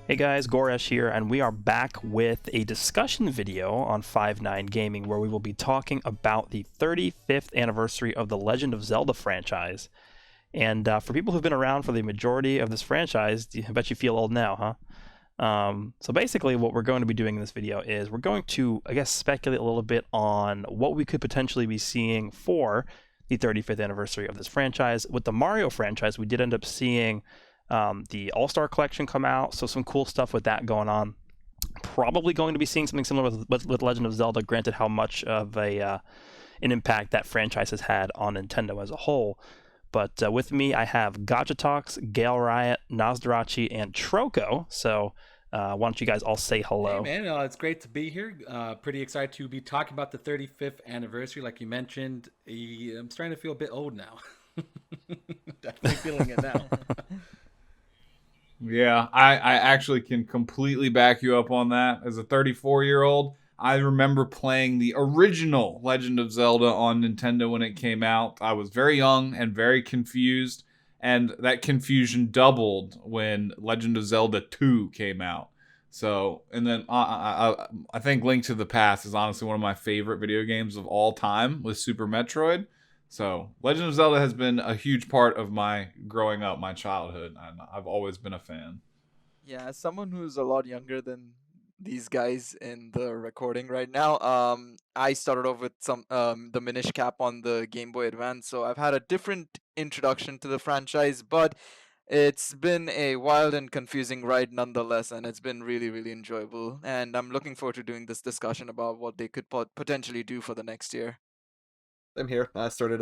Hey guys, Goresh here, and we are back with a discussion video on 5-9 Gaming where we will be talking about the 35th anniversary of the Legend of Zelda franchise. And for people who've been around for the majority of this franchise, I bet you feel old now, huh? So basically what we're going to be doing in this video is we're going to, I guess, speculate a little bit on what we could potentially be seeing for the 35th anniversary of this franchise. With the Mario franchise, we did end up seeing the All-Star Collection come out, so some cool stuff with that going on. Probably going to be seeing something similar with Legend of Zelda, granted how much of an impact that franchise has had on Nintendo as a whole. But with me, I have Gotcha Talks, Gale Riot, Nozdarachi, and Troko. So why don't you guys all say Hey hello? man, it's great to be here. Pretty excited to be talking about the 35th anniversary. Like you mentioned, I'm starting to feel a bit old now. Definitely feeling it now. Yeah, I actually can completely back you up on that. As a 34-year-old, I remember playing the original Legend of Zelda on Nintendo when it came out. I was very young and very confused, and that confusion doubled when Legend of Zelda 2 came out. So, and then I think Link to the Past is honestly one of my favorite video games of all time with Super Metroid. So, Legend of Zelda has been a huge part of my growing up, my childhood, and I've always been a fan. Yeah, as someone who's a lot younger than these guys in the recording right now, I started off with some the Minish Cap on the Game Boy Advance, so I've had a different introduction to the franchise, but it's been a wild and confusing ride nonetheless, and it's been really, really enjoyable. And I'm looking forward to doing this discussion about what they could potentially do for the next year. I'm here. I started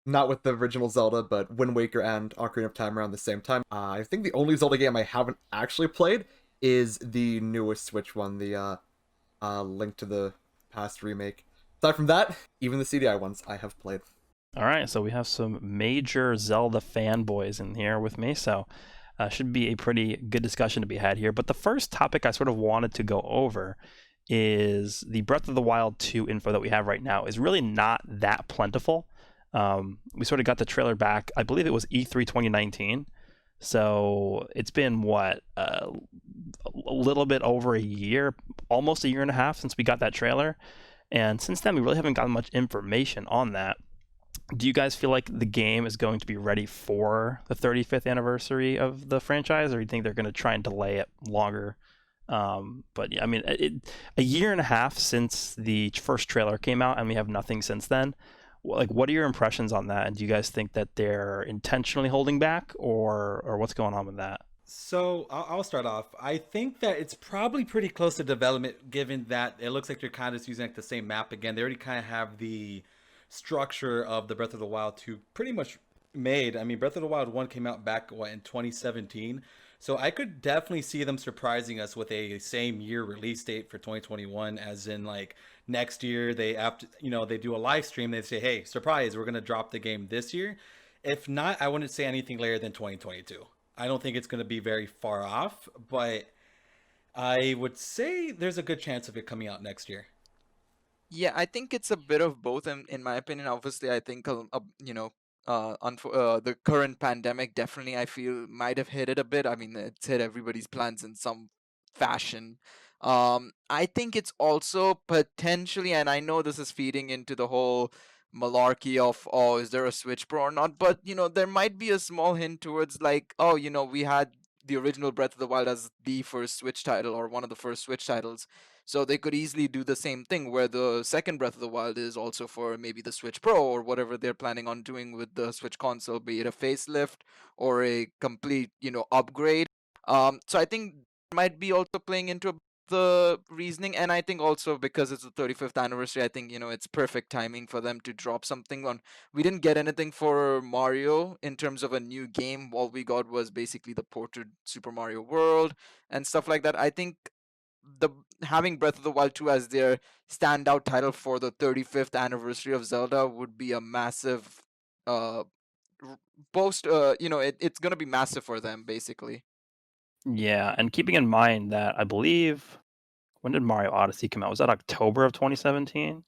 not with the original Zelda, but Wind Waker and Ocarina of Time around the same time. I think the only Zelda game I haven't actually played is the newest Switch one, the Link to the Past remake. Aside from that, even the CDI ones I have played. All right, so we have some major Zelda fanboys in here with me, so should be a pretty good discussion to be had here. But the first topic I sort of wanted to go over is the Breath of the Wild 2 info that we have right now is really not that plentiful. We sort of got the trailer back, I believe it was E3 2019. So it's been a little bit over a year, almost a year and a half since we got that trailer. And since then, we really haven't gotten much information on that. Do you guys feel like the game is going to be ready for the 35th anniversary of the franchise, or do you think they're going to try and delay it longer? But yeah, I mean, a year and a half since the first trailer came out, and we have nothing since then. Like, what are your impressions on that? And do you guys think that they're intentionally holding back, or what's going on with that? So I'll start off. I think that it's probably pretty close to development, given that it looks like they're kind of using like the same map again. They already kind of have the structure of the Breath of the Wild 2 pretty much made. I mean, Breath of the Wild 1 came out back in 2017. So I could definitely see them surprising us with a same year release date for 2021, as in like next year they after they do a live stream, they say, "Hey, surprise, we're going to drop the game this year." If not, I wouldn't say anything later than 2022. I don't think it's going to be very far off, but I would say there's a good chance of it coming out next year. Yeah, I think it's a bit of both, in my opinion. Obviously, I think the current pandemic definitely I feel might have hit it a bit. I mean, it's hit everybody's plans in some fashion. I think it's also potentially, and I know this is feeding into the whole malarkey of, oh, is there a Switch Pro or not? But there might be a small hint towards like, oh, we had the original Breath of the Wild as the first Switch title or one of the first Switch titles, so they could easily do the same thing where the second Breath of the Wild is also for maybe the Switch Pro or whatever they're planning on doing with the Switch console, be it a facelift or a complete, upgrade. So I think might be also playing into the reasoning, and I think also because it's the 35th anniversary, I think it's perfect timing for them to drop something on. We didn't get anything for Mario in terms of a new game. All we got was basically the ported Super Mario World and stuff like that. I think the having Breath of the Wild 2 as their standout title for the 35th anniversary of Zelda would be a massive uh post it's going to be massive for them basically. Yeah, and keeping in mind that I believe when did Mario Odyssey come out? Was that October of 2017?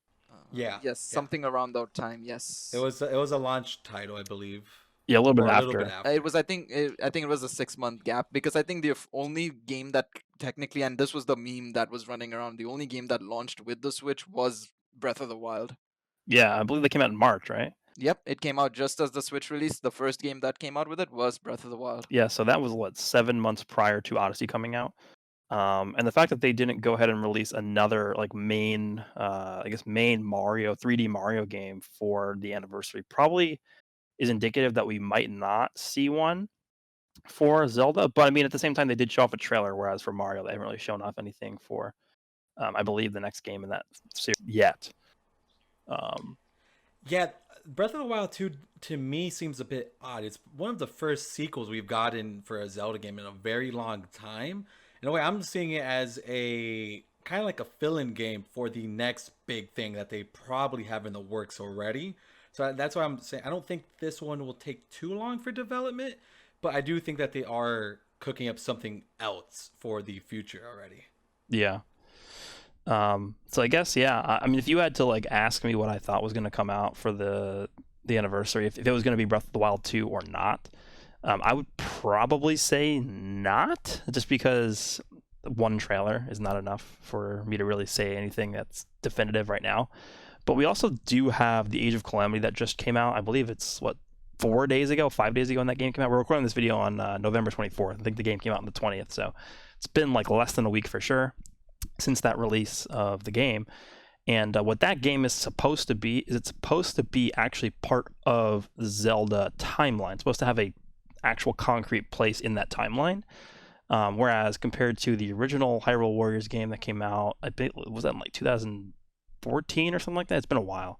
Yeah, Yes, yeah. something around that time, It yes. was it was a launch title, I believe. Yeah, a little bit or a little bit after. after. It was, I think it was a 6 month gap, because I think the only game that technically, and this was the meme that was running around, the only game that launched with the Switch was Breath of the Wild. Yeah, I believe they came out in March, right? Yep, it came out just as the Switch released. The first game that came out with it was Breath of the Wild. Yeah, so that was 7 months prior to Odyssey coming out. And the fact that they didn't go ahead and release another like main, main Mario 3D Mario game for the anniversary probably is indicative that we might not see one for Zelda. But I mean, at the same time, they did show off a trailer, whereas for Mario, they haven't really shown off anything for, I believe, the next game in that series yet. Yeah, Breath of the Wild 2 to me seems a bit odd. It's one of the first sequels we've gotten for a Zelda game in a very long time. In a way, I'm seeing it as a kind of like a fill-in game for the next big thing that they probably have in the works already. So that's why I'm saying I don't think this one will take too long for development, but I do think that they are cooking up something else for the future already. Yeah. So I guess yeah. I mean, if you had to like ask me what I thought was going to come out for the anniversary, if it was going to be Breath of the Wild 2 or not, I would probably say not, just because one trailer is not enough for me to really say anything that's definitive right now. But we also do have the Age of Calamity that just came out. I believe it's 5 days ago when that game came out. We're recording this video on November 24th. I think the game came out on the 20th, so it's been like less than a week for sure since that release of the game. And what that game is supposed to be is it's supposed to be actually part of the Zelda timeline. It's supposed to have a actual concrete place in that timeline. Whereas compared to the original Hyrule Warriors game that came out, I think was that in like 2014 or something like that. It's been a while.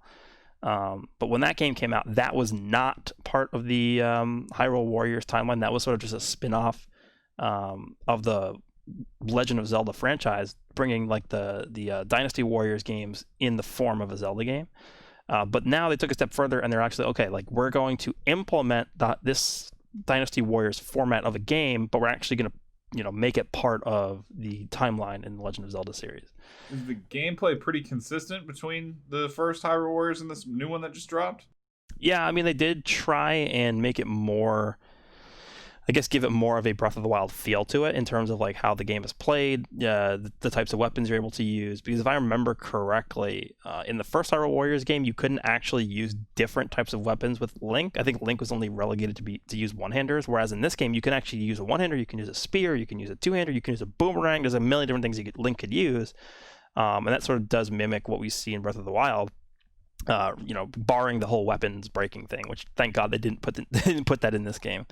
But when that game came out, that was not part of the Hyrule Warriors timeline. That was sort of just a spin-off of the Legend of Zelda franchise, bringing like the Dynasty Warriors games in the form of a Zelda game. But now they took a step further, and they're actually okay. Like, we're going to implement this Dynasty Warriors format of a game, but we're actually going to make it part of the timeline in the Legend of Zelda series. Is the gameplay pretty consistent between the first Hyrule Warriors and this new one that just dropped? Yeah, I mean, they did try and make it more, I guess, give it more of a Breath of the Wild feel to it in terms of like how the game is played, the types of weapons you're able to use. Because if I remember correctly, in the first Hyrule Warriors game, you couldn't actually use different types of weapons with Link. I think Link was only relegated to use one-handers, whereas in this game, you can actually use a one-hander, you can use a spear, you can use a two-hander, you can use a boomerang. There's a million different things Link could use, and that sort of does mimic what we see in Breath of the Wild. Barring the whole weapons breaking thing, which thank God they didn't put that in this game.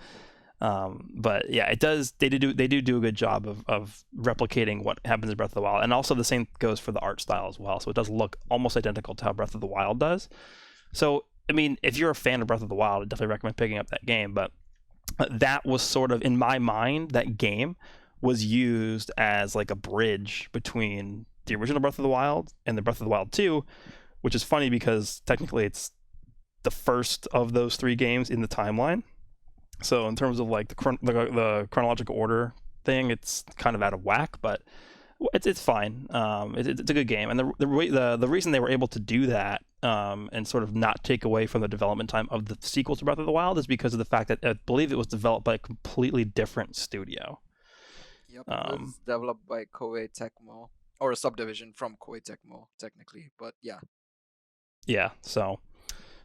But yeah, it does. They do a good job of replicating what happens in Breath of the Wild, and also the same goes for the art style as well. So it does look almost identical to how Breath of the Wild does. So I mean, if you're a fan of Breath of the Wild, I definitely recommend picking up that game. But that was sort of, in my mind, that game was used as like a bridge between the original Breath of the Wild and the Breath of the Wild 2, which is funny because technically it's the first of those three games in the timeline. So in terms of like the chronological order thing, it's kind of out of whack, but it's fine. It's a good game, and the reason they were able to do that and sort of not take away from the development time of the sequel to Breath of the Wild is because of the fact that I believe it was developed by a completely different studio. Yep, it was developed by Koei Tecmo, or a subdivision from Koei Tecmo, technically. But yeah. Yeah, so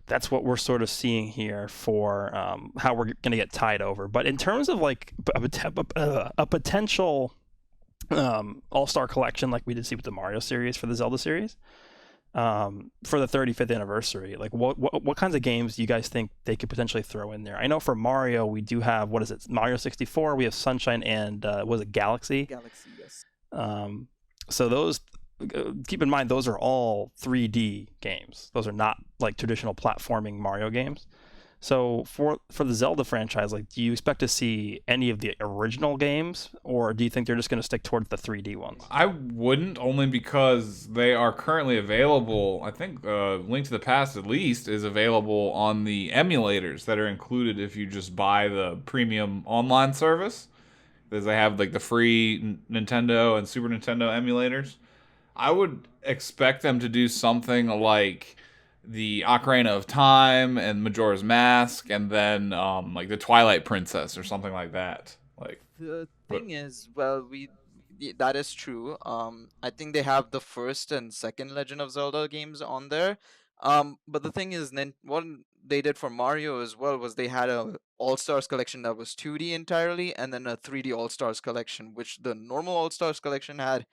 that's what we're sort of seeing here for how we're going to get tied over. But in terms of like a potential all-star collection like we did see with the Mario series for the Zelda series, for the 35th anniversary, like what kinds of games do you guys think they could potentially throw in there? I know for Mario we do have, what is it, Mario 64, we have Sunshine, and was it Galaxy? Galaxy, yes. So those, keep in mind, those are all 3D games. Those are not like traditional platforming Mario games. So for the Zelda franchise, like, do you expect to see any of the original games, or do you think they're just going to stick towards the 3D ones? I wouldn't, only because they are currently available. I think Link to the Past, at least, is available on the emulators that are included if you just buy the premium online service. Because they have like the free Nintendo and Super Nintendo emulators. I would expect them to do something like the Ocarina of Time and Majora's Mask, and then like the Twilight Princess or something like that. Like, The but thing is, well, that is true. I think they have the first and second Legend of Zelda games on there. But the thing is, what they did for Mario as well was they had a All Stars collection that was 2D entirely, and then a 3D All Stars collection, which the normal All Stars collection had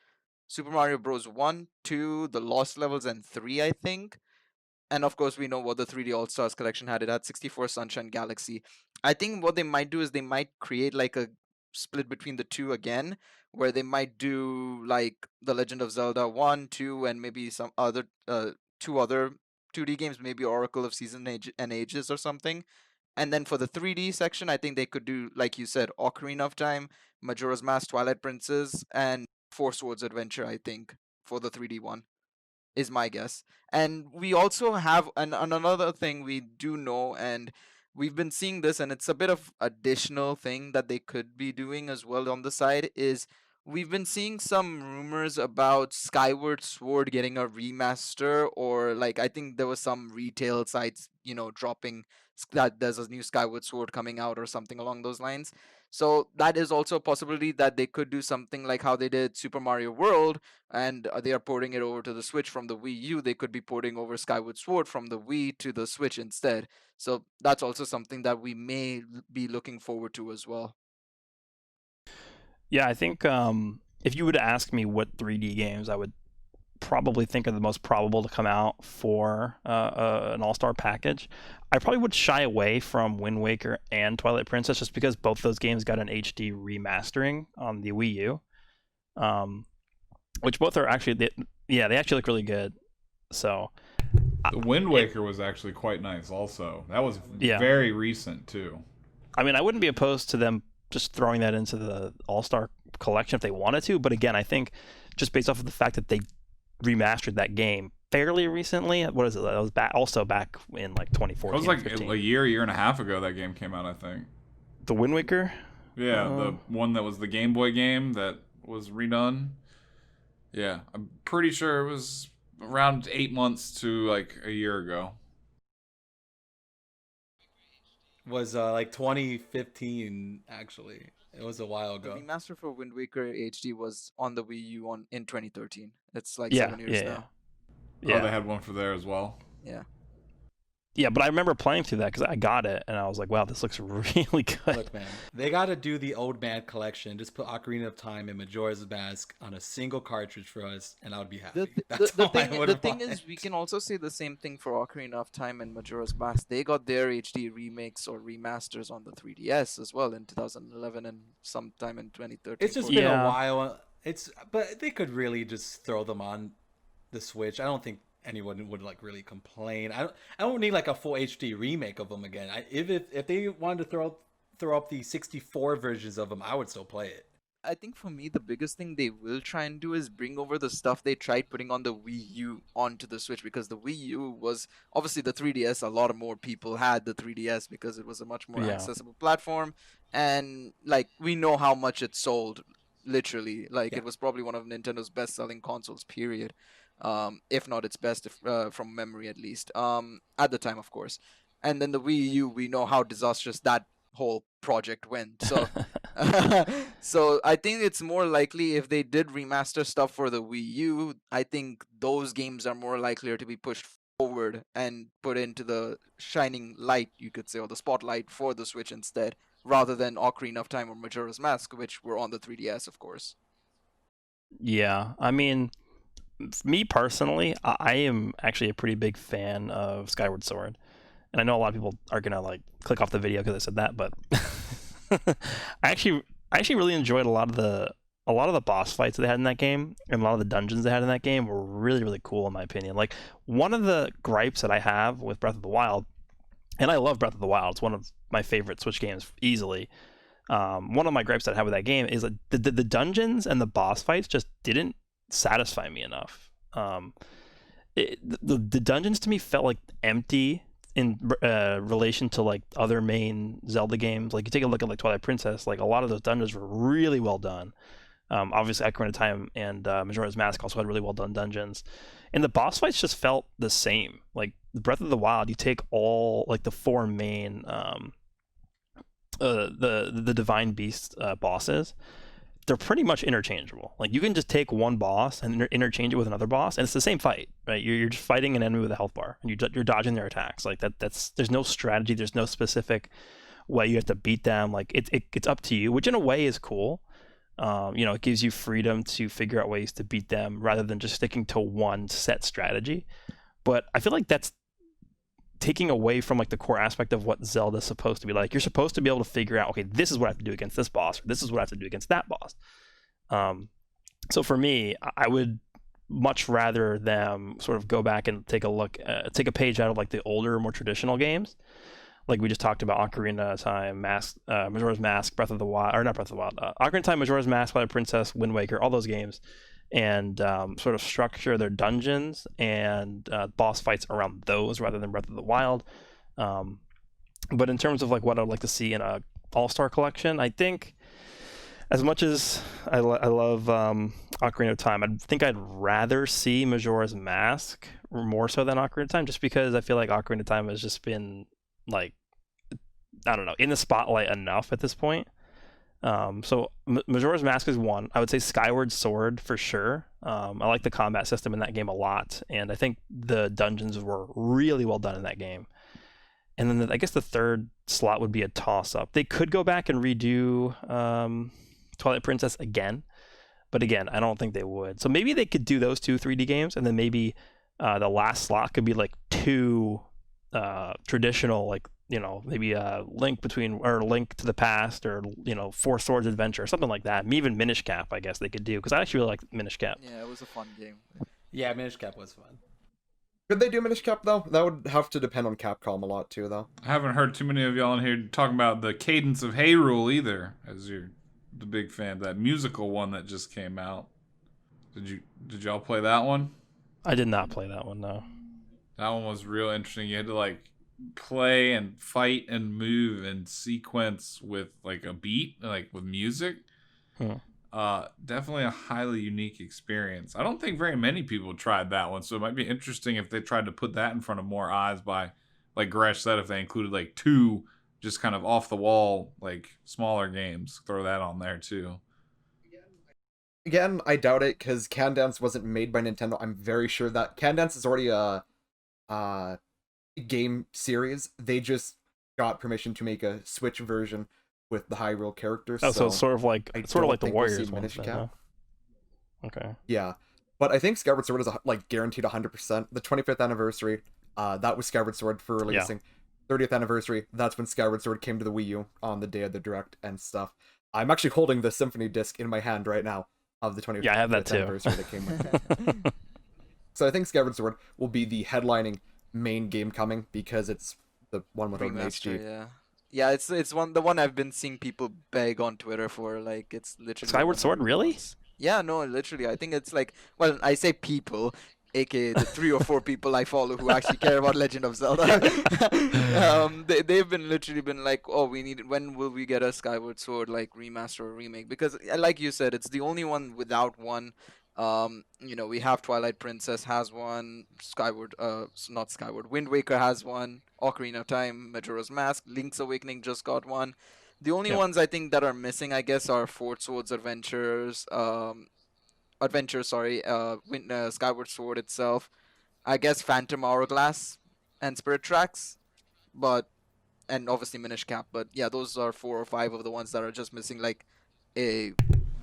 Super Mario Bros. 1, 2, the Lost Levels, and 3, I think. And of course, we know what the 3D All Stars collection had. It had 64 Sunshine Galaxy. I think what they might do is they might create like a split between the two again, where they might do like The Legend of Zelda 1, 2, and maybe some other two other 2D games, maybe Oracle of Season and Ages or something. And then for the 3D section, I think they could do, like you said, Ocarina of Time, Majora's Mask, Twilight Princess, and Four Swords Adventure, I think, for the 3D one is my guess. And we also have another thing we do know, and we've been seeing this, and it's a bit of additional thing that they could be doing as well on the side, is we've been seeing some rumors about Skyward Sword getting a remaster, or like I think there was some retail sites, dropping that there's a new Skyward Sword coming out or something along those lines. So that is also a possibility that they could do something like how they did Super Mario World, and they are porting it over to the Switch from the Wii U. They could be porting over Skyward Sword from the Wii to the Switch instead. So that's also something that we may be looking forward to as well. Yeah, I think if you would ask me what 3D games I would probably think are the most probable to come out for an all-star package, I probably would shy away from Wind Waker and Twilight Princess just because both those games got an HD remastering on the Wii U, which both are actually they actually look really good. So the Wind Waker was actually quite nice. Also, that was very recent too. I mean, I wouldn't be opposed to them just throwing that into the all-star collection if they wanted to, but again, I think just based off of the fact that they remastered that game fairly recently. What is it? That was back in like 2014. It was like a year and a half ago that game came out, I think. The Wind Waker? Yeah, the one that was the Game Boy game that was redone. Yeah, I'm pretty sure it was around 8 months to like a year ago. Was like 2015 actually. It was a while ago. The remaster for Wind Waker HD was on the Wii U in 2013. It's like 7 years now. Yeah. Oh, they had one for there as well. Yeah. Yeah, but I remember playing through that because I got it and I was like, wow, this looks really good. Look, man, they got to do the old man collection. Just put Ocarina of Time and Majora's Mask on a single cartridge for us, and I would be happy. The thing is, we can also say the same thing for Ocarina of Time and Majora's Mask. They got their HD remakes or remasters on the 3DS as well in 2011 and sometime in 2013. It's just been a while. But they could really just throw them on the Switch. I don't think anyone would like really complain. I don't need like a full HD remake of them again. If they wanted to throw up the 64 versions of them, I would still play it. I think for me the biggest thing they will try and do is bring over the stuff they tried putting on the Wii U onto the Switch, because the Wii U was obviously the 3DS. A lot of more people had the 3DS because it was a much more accessible platform, and like we know how much it sold. Literally, like it was probably one of Nintendo's best-selling consoles. Period. If not its best, from memory at least, at the time, of course. And then the Wii U, we know how disastrous that whole project went. So, so I think it's more likely if they did remaster stuff for the Wii U, I think those games are more likely to be pushed forward and put into the shining light, you could say, or the spotlight for the Switch instead, rather than Ocarina of Time or Majora's Mask, which were on the 3DS, of course. Yeah, I mean, me personally, I am actually a pretty big fan of Skyward Sword, and I know a lot of people are gonna like click off the video because I said that, but I actually really enjoyed a lot of the boss fights they had in that game, and a lot of the dungeons they had in that game were really, really cool in my opinion. Like, one of the gripes that I have with Breath of the Wild, and I love Breath of the Wild, it's one of my favorite Switch games easily. One of my gripes that I have with that game is that the dungeons and the boss fights just didn't satisfy me enough. The dungeons to me felt like empty in relation to like other main Zelda games. Like, you take a look at like Twilight Princess, like a lot of those dungeons were really well done. Obviously, Ocarina of Time and Majora's Mask also had really well done dungeons, and the boss fights just felt the same. Like Breath of the Wild, you take all like the four main the divine beast bosses. They're pretty much interchangeable. Like you can just take one boss and interchange it with another boss, and it's the same fight, right? You're just fighting an enemy with a health bar, and you're dodging their attacks. Like that's there's no strategy. There's no specific way you have to beat them. Like it's up to you, which in a way is cool. It gives you freedom to figure out ways to beat them rather than just sticking to one set strategy. But I feel like that's taking away from like the core aspect of what Zelda's supposed to be like. You're supposed to be able to figure out, okay, this is what I have to do against this boss, or this is what I have to do against that boss. So for me, I would much rather them sort of go back and take a page out of like the older, more traditional games. Like we just talked about Ocarina of Time, Majora's Mask, Breath of the Wild, or not Breath of the Wild, Ocarina of Time, Majora's Mask, Twilight Princess, Wind Waker, all those games, and sort of structure their dungeons and boss fights around those rather than Breath of the Wild. But in terms of like what I'd like to see in a All-Star collection, I think as much as I love Ocarina of Time, I think I'd rather see Majora's Mask more so than Ocarina of Time, just because I feel like Ocarina of Time has just been like, I don't know, in the spotlight enough at this point. So Majora's Mask is one. I would say Skyward Sword for sure. I like the combat system in that game a lot, and I think the dungeons were really well done in that game. And then I guess the third slot would be a toss-up. They could go back and redo Twilight Princess again, but again, I don't think they would. So maybe they could do those two 3D games, and then maybe the last slot could be like two traditional, like, maybe a Link to the Past, or Four Swords Adventure or something like that. Maybe even Minish Cap, I guess they could do, because I actually really like Minish Cap. Yeah, it was a fun game. Yeah, Minish Cap was fun. Could they do Minish Cap though? That would have to depend on Capcom a lot too, though. I haven't heard too many of y'all in here talking about the Cadence of Hyrule either, as you're the big fan of that musical one that just came out. Did y'all play that one? I did not play that one, no. That one was real interesting. You had to like play and fight and move in sequence with like a beat, like with music. Definitely a highly unique experience. I don't think very many people tried that one, so it might be interesting if they tried to put that in front of more eyes by, like Gresh said, if they included like two just kind of off the wall, like smaller games. Throw that on there too. Again, I doubt it, because Can Dance wasn't made by Nintendo. I'm very sure that Can Dance is already a game series. They just got permission to make a Switch version with the Hyrule characters. Oh, so it's sort of like the we'll Warriors Minish one. Cap. Huh? Okay. Yeah, but I think Skyward Sword is like guaranteed 100%. The 25th anniversary, that was Skyward Sword for releasing. 30th anniversary, that's when Skyward Sword came to the Wii U on the day of the Direct and stuff. I'm actually holding the Symphony disc in my hand right now of the 25th I have that too. anniversary that came with it. So I think Skyward Sword will be the headlining main game coming, because it's the one without an HD. Yeah, it's the one I've been seeing people beg on Twitter for. Like, it's literally Skyward Sword, really? Yeah, no, literally. I think it's like, well, I say people, aka the 3 or 4 people I follow who actually care about Legend of Zelda. They've been literally been like, oh, when will we get a Skyward Sword like remaster or remake? Because like you said, it's the only one without one. We have Twilight Princess has one, Wind Waker has one, Ocarina of Time, Majora's Mask, Link's Awakening just got one. The only ones I think that are missing, I guess, are Four Swords Skyward Sword itself, I guess Phantom Hourglass and Spirit Tracks, and obviously Minish Cap. But yeah, those are 4 or 5 of the ones that are just missing like a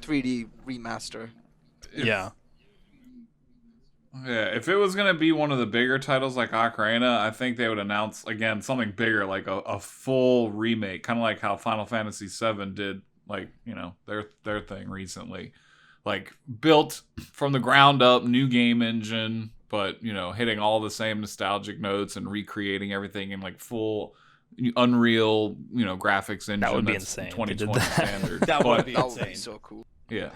3D remaster. Yeah, if it was going to be one of the bigger titles like Ocarina, I think they would announce, again, something bigger, like a full remake, kind of like how Final Fantasy VII did, like, their thing recently. Like, built from the ground up, new game engine, but, hitting all the same nostalgic notes and recreating everything in, like, full Unreal, graphics engine. That would be that's insane. 2020 standard. That would be That would insane. be so cool. Yeah.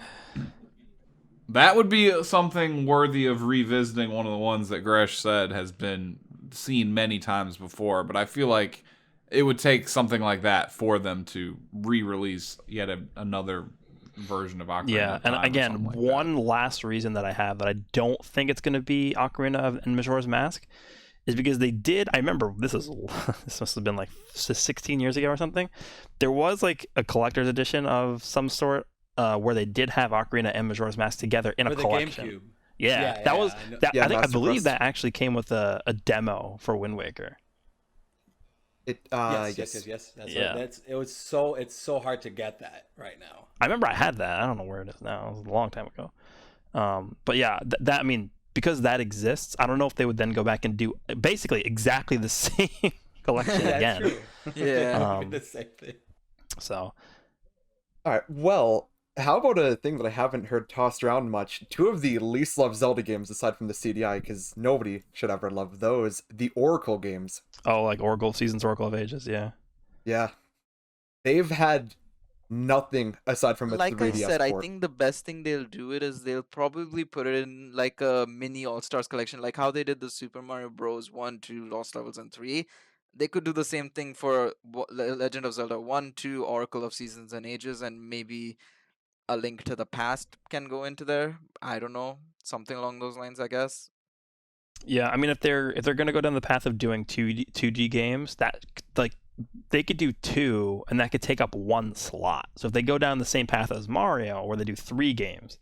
That would be something worthy of revisiting. One of the ones that Gresh said has been seen many times before, but I feel like it would take something like that for them to re-release yet another version of Ocarina Yeah, of and Time or again, something like one last reason that I have that I don't think it's going to be and Majora's Mask is because they did. I remember this is this must have been like 16 years ago or something. There was like a collector's edition of some sort where they did have Ocarina and Majora's Mask together in For a the collection. GameCube. Yeah, that was I know. that. Yeah, I Master believe Quest. that actually came with a demo for Wind Waker. Yes. Yeah. It's so hard to get that right now. I remember I had that. I don't know where it is now. It was a long time ago. But yeah, that I mean, because that exists, I don't know if they would then go back and do basically exactly the same collection again. True. Yeah. The same thing. So All right. Well, how about a thing that I haven't heard tossed around much? Two of the least loved Zelda games, aside from the CDI, because nobody should ever love those. The Oracle games. like Oracle Seasons, Oracle of Ages, yeah. Yeah, they've had nothing aside from a Like I 3DS said, I port. think the best thing they'll do it is they'll probably put it in like a mini All Stars collection, like how they did the Super Mario Bros. 1, 2, Lost Levels, and 3. They could do the same thing for Legend of Zelda 1, 2, Oracle of Seasons and Ages, and maybe A Link to the Past can go into there. I don't know, something along those lines, I guess. Yeah, I mean if they're gonna go down the path of doing 2D games, that like they could do two and that could take up one slot. So if they go down the same path as Mario where they do 3 games,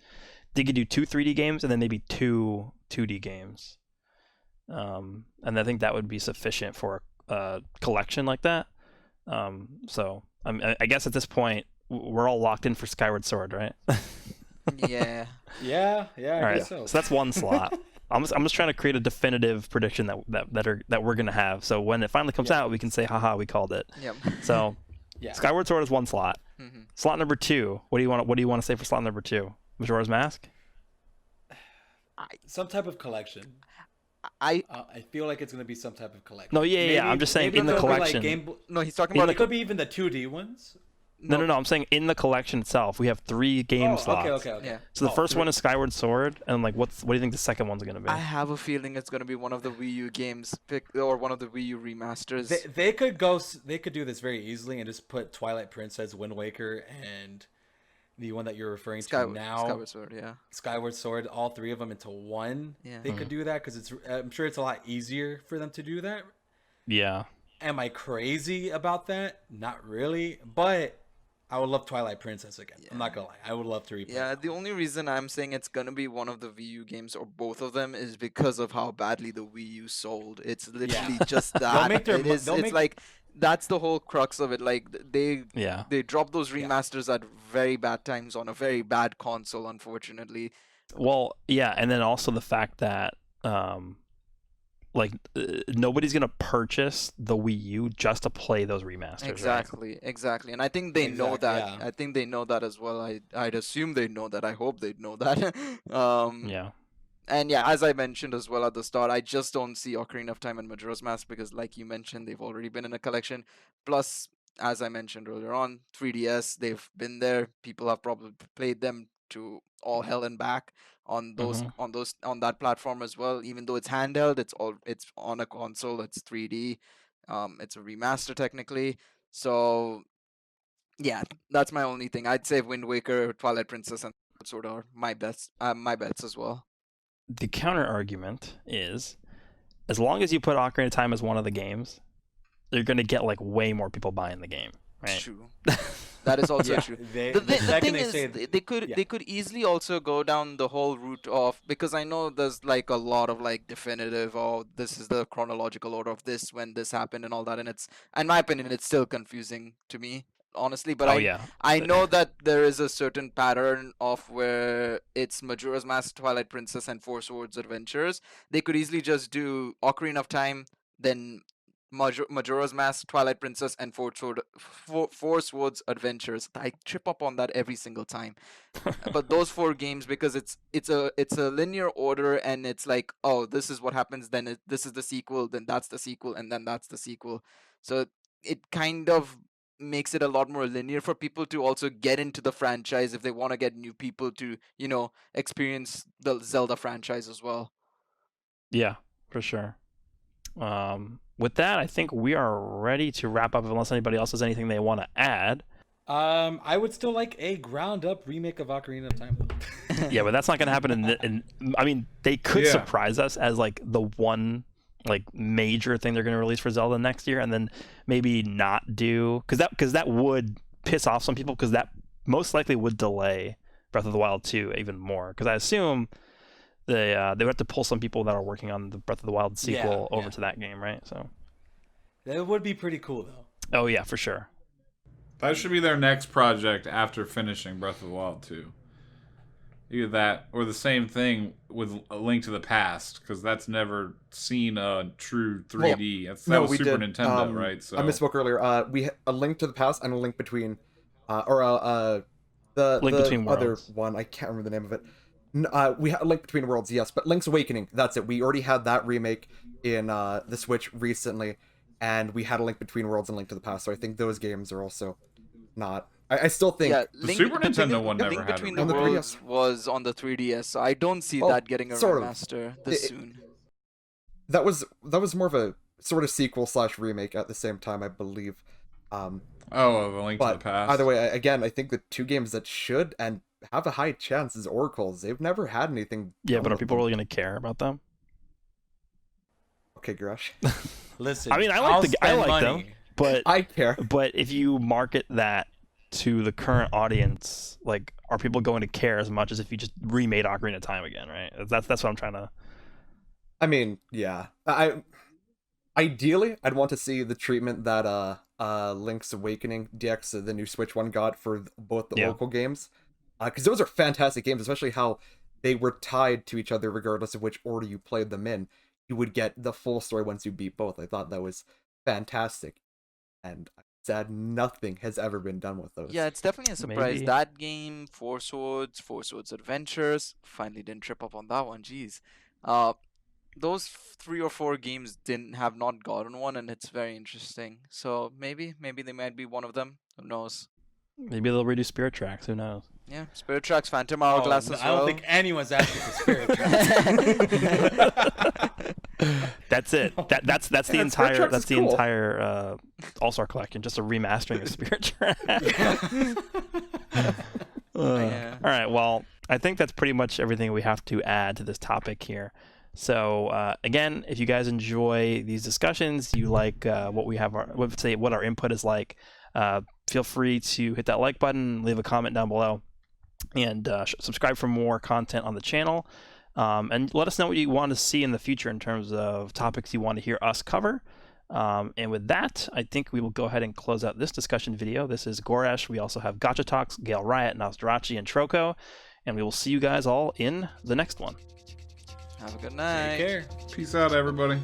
they could do 2 3D games and then maybe 2 2D games. And I think that would be sufficient for a collection like that. So I guess at this point we're all locked in for Skyward Sword, right? Yeah. Yeah, All I right, guess so. so that's one slot. I'm just trying to create a definitive prediction that we're gonna have. So when it finally comes Yeah. out, we can say, haha, we called it. Yep. So Yeah. Skyward Sword is one slot. Mhm. Slot number 2. What do you want to say for slot number 2? Majora's Mask? Some type of collection. I I feel like it's gonna be some type of collection. No, yeah. I'm just saying in the they'll be like collection. no, he's talking In about the It could be even the 2D ones. No. I'm saying in the collection itself, we have 3 game slots. Okay. Yeah. So the first one is Skyward Sword, and like, what do you think the second one's gonna be? I have a feeling it's gonna be one of the Wii U games, or one of the Wii U remasters. They could go. They could do this very easily and just put Twilight Princess, Wind Waker, and the one that you're referring to now, Skyward Sword, yeah. Skyward Sword, all 3 of them into one. Yeah. They could do that because I'm sure it's a lot easier for them to do that. Yeah. Am I crazy about that? Not really, but I would love Twilight Princess again. I'm not gonna lie, I would love to replay. Yeah, it. the only reason I'm saying it's gonna be one of the Wii U games or both of them is because of how badly the Wii U sold. It's literally just that. make their It mo- is, they'll it's make- like that's the whole crux of it. Like Yeah. they drop those remasters at very bad times on a very bad console, unfortunately. Well, yeah, and then also the fact that nobody's gonna purchase the Wii U just to play those remasters. Exactly. And I think they know that. yeah. I think they know that as well. I'd assume they know that. I hope they know that. Right? Yeah. And yeah, as I mentioned as well at the start, I just don't see Ocarina of Time and Majora's Mask because, like you mentioned, they've already been in a collection. Plus, as I mentioned earlier on, 3DS, they've been there. People have probably played them to all hell and back on on that platform as well. Even though it's handheld, it's on a console. It's 3D. It's a remaster technically. So yeah, that's my only thing. I'd say Wind Waker, Twilight Princess, and Sword are my bets. My bets as well. The counter argument is, as long as you put Ocarina of Time as one of the games, you're gonna get like way more people buying the game, right? True. That is also Yeah, true. they- The the thing second they is, say- they could yeah. they could easily also go down the whole route of, because I know there's like a lot of like definitive, oh, this is the chronological order of this when this happened and all that, and it's, in my opinion, it's still confusing to me, honestly. But Oh yeah. I know that there is a certain pattern of where it's Majora's Mask, Twilight Princess, and Four Swords Adventures. They could easily just do Ocarina of Time, then Majora's Mask, Twilight Princess, and Four Swords Adventures. I trip up on that every single time. But those 4 games, because it's a linear order, and it's like, oh, this is what happens, then this is the sequel, then that's the sequel, and then that's the sequel. So it kind of makes it a lot more linear for people to also get into the franchise if they want to get new people to, experience the Zelda franchise as well. Yeah, for sure. With that, I think we are ready to wrap up unless anybody else has anything they want to add. I would still like a ground up remake of Ocarina of Time though. Yeah, but that's not going to happen I mean, they could Yeah. surprise us as like the one like major thing they're going to release for Zelda next year, and then maybe not do because that would piss off some people, because that most likely would delay Breath of the Wild 2 even more, because I assume they would have to pull some people that are working on the Breath of the Wild sequel over to that game, right? So That would be pretty cool though. oh yeah, for sure. That should be their next project after finishing Breath of the Wild 2. Either that or the same thing with A Link to the Past, because that's never seen a true 3D. That was Super Nintendo, right? So I misspoke earlier. We had A Link to the Past and A Link Between, the Link Between other Worlds. one. I can't remember the name of it. We had A Link Between Worlds, yes, but Link's Awakening. That's it. We already had that remake in the Switch recently, and we had A Link Between Worlds and Link to the Past. So I think those games are also not. I still think. Yeah, The Super Nintendo one never Link had a Between the remake. Worlds was on the 3DS, so I don't see Well, that getting a sort of. remaster this soon. That was more of a sort of sequel / remake at the same time, I believe. oh, A Link to the But Past. either way, again, I think the two games that should and have a high chance is Oracle's. They've never had anything. Yeah, done but are with people them. really going to care about them? Okay, Garash. Listen, I mean, I I'll like spend them, money. but I care. but if you market that to the current audience, like, are people going to care as much as if you just remade Ocarina of Time again, right? That's what I'm trying to. I mean, yeah. Ideally, I'd want to see the treatment that Link's Awakening DX, the new Switch one, got for both the Yeah. Oracle games, because those are fantastic games, especially how they were tied to each other regardless of which order you played them in. You would get the full story once you beat both. I thought that was fantastic, and I'm sad nothing has ever been done with those. Yeah, it's definitely a surprise. Maybe. That game, Four Swords Adventures, finally didn't trip up on that one. Jeez. Those 3 or 4 games didn't have not gotten one, and it's very interesting. So maybe they might be one of them. Who knows? Maybe they'll redo Spirit Tracks. Who knows? Yeah, Spirit Tracks, Phantom Oh, Hourglass as I well. don't think anyone's asking for Spirit Tracks. That's it. That's the Yeah, Spirit entire Tracks that's is the cool. entire All-Star collection, just a remastering of Spirit Tracks. Yeah. All right. Well, I think that's pretty much everything we have to add to this topic here. So again, if you guys enjoy these discussions, you like what we have, what our input is like, feel free to hit that like button, leave a comment down below, and subscribe for more content on the channel. And let us know what you want to see in the future in terms of topics you want to hear us cover. And with that, I think we will go ahead and close out this discussion video. This is Goresh. We also have Gotcha Talks, Gale Riot, Nosdarachi, and Troko. And we will see you guys all in the next one. Have a good night. Take care. Peace out, everybody.